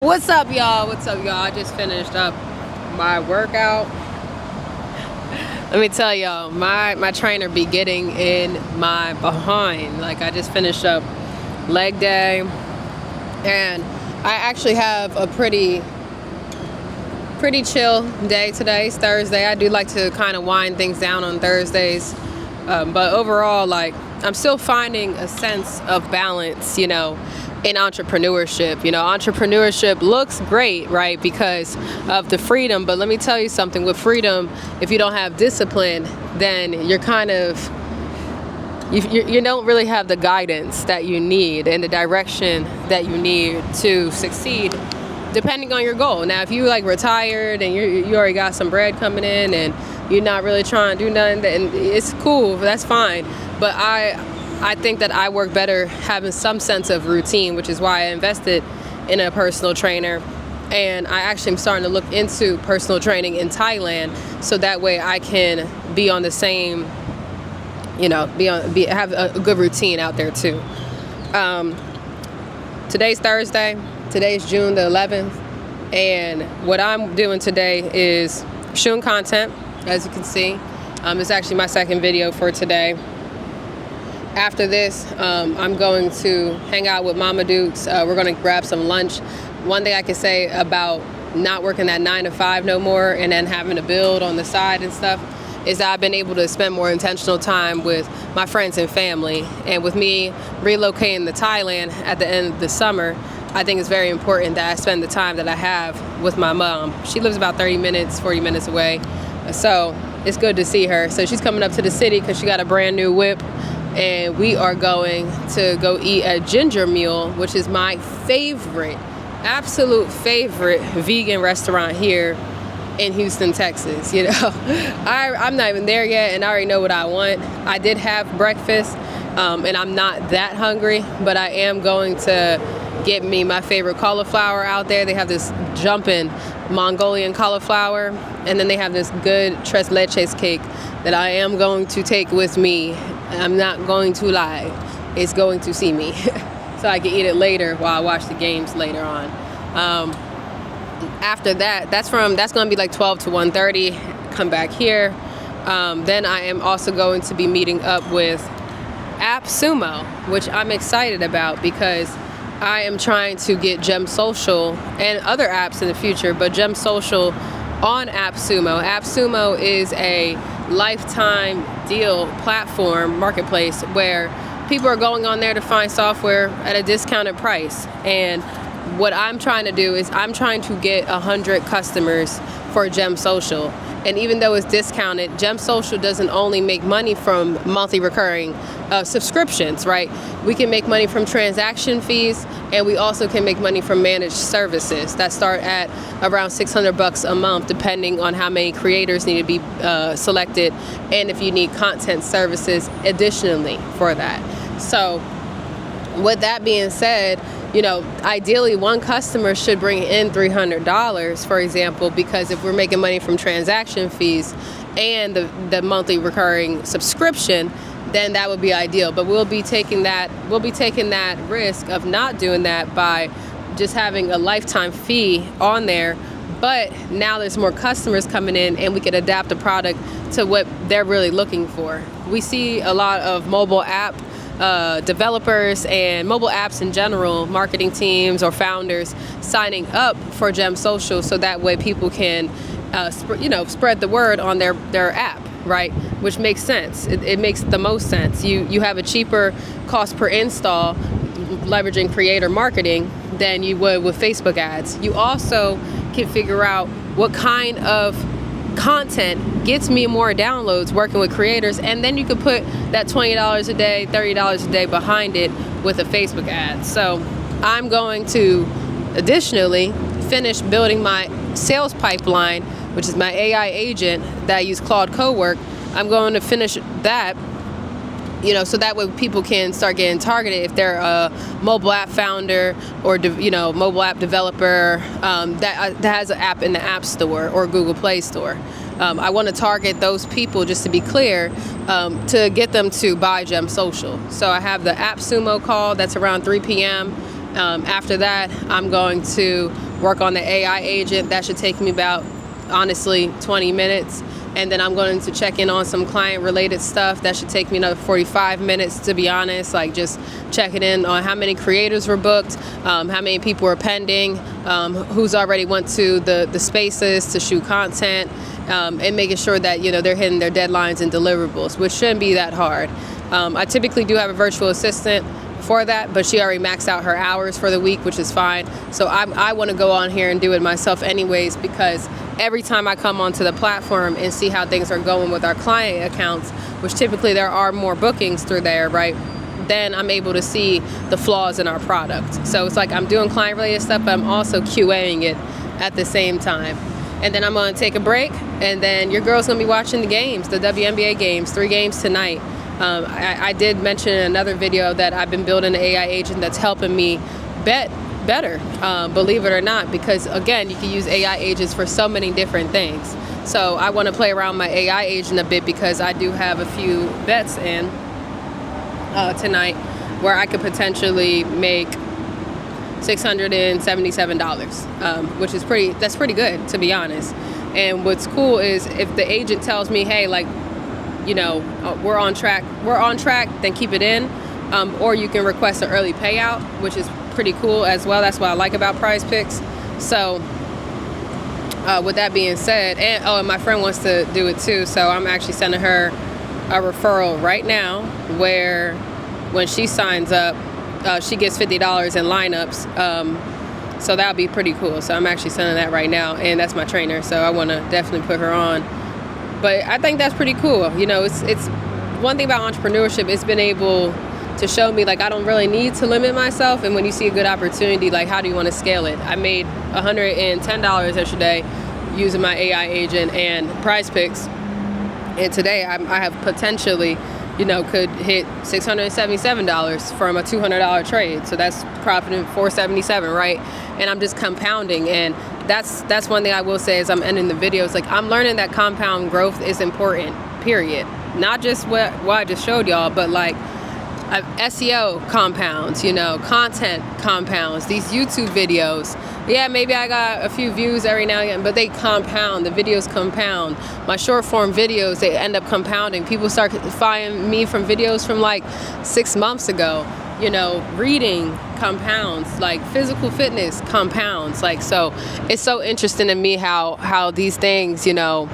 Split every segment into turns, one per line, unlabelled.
What's up, y'all? What's up, y'all? I just finished up my workout. Let me tell y'all, my trainer be getting in my behind. Like, I just finished up leg day, and I actually have a pretty chill day today. It's Thursday. I do like to kind of wind things down on Thursdays, but overall, like, I'm still finding a sense of balance, in entrepreneurship. Entrepreneurship looks great, right, because of the freedom. But let me tell you something, with freedom, if you don't have discipline, then you're kind of, you don't really have the guidance that you need and the direction that you need to succeed, depending on your goal. Now, if you like retired and you already got some bread coming in and you're not really trying to do nothing, then it's cool, that's fine. But I think that I work better having some sense of routine, which is why I invested in a personal trainer. And I actually am starting to look into personal training in Thailand, so that way I can be on the same, have a good routine out there too. Today's Thursday. Today's June the 11th. And what I'm doing today is shooting content, as you can see. It's actually my second video for today. After this, I'm going to hang out with Mama Dukes. We're going to grab some lunch. One thing I can say about not working that 9 to 5 no more and then having to build on the side and stuff is that I've been able to spend more intentional time with my friends and family. And with me relocating to Thailand at the end of the summer, I think it's very important that I spend the time that I have with my mom. She lives about 40 minutes away. So it's good to see her. So she's coming up to the city because she got a brand new whip. And we are going to go eat at Ginger Mule, which is my absolute favorite vegan restaurant here in Houston, Texas. I'm not even there yet, and I already know what I want. I did have breakfast, and I'm not that hungry, but I am going to get me my favorite cauliflower out there. They have this jumping Mongolian cauliflower, and then they have this good tres leches cake that I am going to take with me. I'm not going to lie, it's going to see me. So I can eat it later while I watch the games later on. After that, that's going to be like 12 to 1:30. Come back here. Then I am also going to be meeting up with AppSumo, which I'm excited about because I am trying to get Gem Social and other apps in the future, but Gem Social on AppSumo. AppSumo is a lifetime deal platform marketplace where people are going on there to find software at a discounted price. And what I'm trying to do is I'm trying to get 100 customers for Gem Social. And even though it's discounted, Gem Social doesn't only make money from monthly recurring subscriptions, right? We can make money from transaction fees, and we also can make money from managed services that start at around $600 a month, depending on how many creators need to be selected, and if you need content services additionally for that. So with that being said, ideally one customer should bring in $300, for example, because if we're making money from transaction fees and the monthly recurring subscription, then that would be ideal. But we'll be taking that risk of not doing that by just having a lifetime fee on there. But now there's more customers coming in, and we could adapt the product to what they're really looking for. We see a lot of mobile app developers and mobile apps in general, marketing teams or founders signing up for Gem Social, so that way people can spread the word on their app, right? Which makes sense. It makes the most sense. You have a cheaper cost per install leveraging creator marketing than you would with Facebook ads. You also can figure out what kind of content gets me more downloads working with creators, and then you could put that $20 a day, $30 a day behind it with a Facebook ad. So I'm going to additionally finish building my sales pipeline, which is my AI agent that I use Claude Cowork. I'm going to finish that, so that way people can start getting targeted if they're a mobile app founder or mobile app developer that has an app in the App Store or Google Play Store. I want to target those people, just to be clear, to get them to buy Gem Social. So I have the AppSumo call that's around 3 p.m. After that, I'm going to work on the AI agent. That should take me about, honestly, 20 minutes. And then I'm going to check in on some client related stuff. That should take me another 45 minutes, to be honest, like just checking in on how many creators were booked, how many people were pending, who's already went to the spaces to shoot content, and making sure that, you know, they're hitting their deadlines and deliverables, which shouldn't be that hard. I typically do have a virtual assistant for that, but she already maxed out her hours for the week, which is fine. So I want to go on here and do it myself anyways, because every time I come onto the platform and see how things are going with our client accounts, which typically there are more bookings through there, right? Then I'm able to see the flaws in our product. So it's like I'm doing client related stuff, but I'm also QAing it at the same time. And then I'm going to take a break, and then your girl's going to be watching the games, the WNBA games, 3 games tonight. I did mention in another video that I've been building an AI agent that's helping me bet better, believe it or not, because again, you can use AI agents for so many different things. So I want to play around my AI agent a bit, because I do have a few bets in tonight where I could potentially make $677, which is that's pretty good, to be honest. And what's cool is if the agent tells me, hey, like, you know, we're on track, then keep it in. Or you can request an early payout, which is pretty cool as well. That's what I like about Prize Picks. So with that being said, and my friend wants to do it too, so I'm actually sending her a referral right now where when she signs up, she gets $50 in lineups. So that'll be pretty cool. So I'm actually sending that right now, and that's my trainer, so I want to definitely put her on. But I think that's pretty cool. You know, it's one thing about entrepreneurship, it's been able to show me, like, I don't really need to limit myself. And when you see a good opportunity, like, how do you want to scale it? I made $110 yesterday using my AI agent and Prize Picks. And today I have potentially, you know, could hit $677 from a $200 trade. So that's profiting $477, right? And I'm just compounding. And that's one thing I will say as I'm ending the video. It's like, I'm learning that compound growth is important, period. Not just what I just showed y'all, but like SEO compounds, you know, content compounds, these YouTube videos. Yeah, maybe I got a few views every now and again, but they compound. The videos compound. My short form videos, they end up compounding. People start finding me from videos from like 6 months ago. You know, reading compounds, like physical fitness compounds. Like, so it's so interesting to me how these things, you know,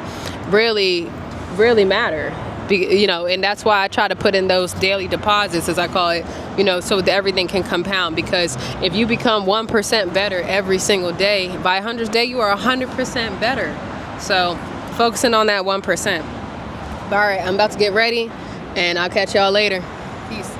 really, really matter. You know, and that's why I try to put in those daily deposits, as I call it, you know, so that everything can compound. Because if you become 1% better every single day, by 100th day, you are 100% better. So focusing on that 1%. All right, I'm about to get ready, and I'll catch y'all later. Peace.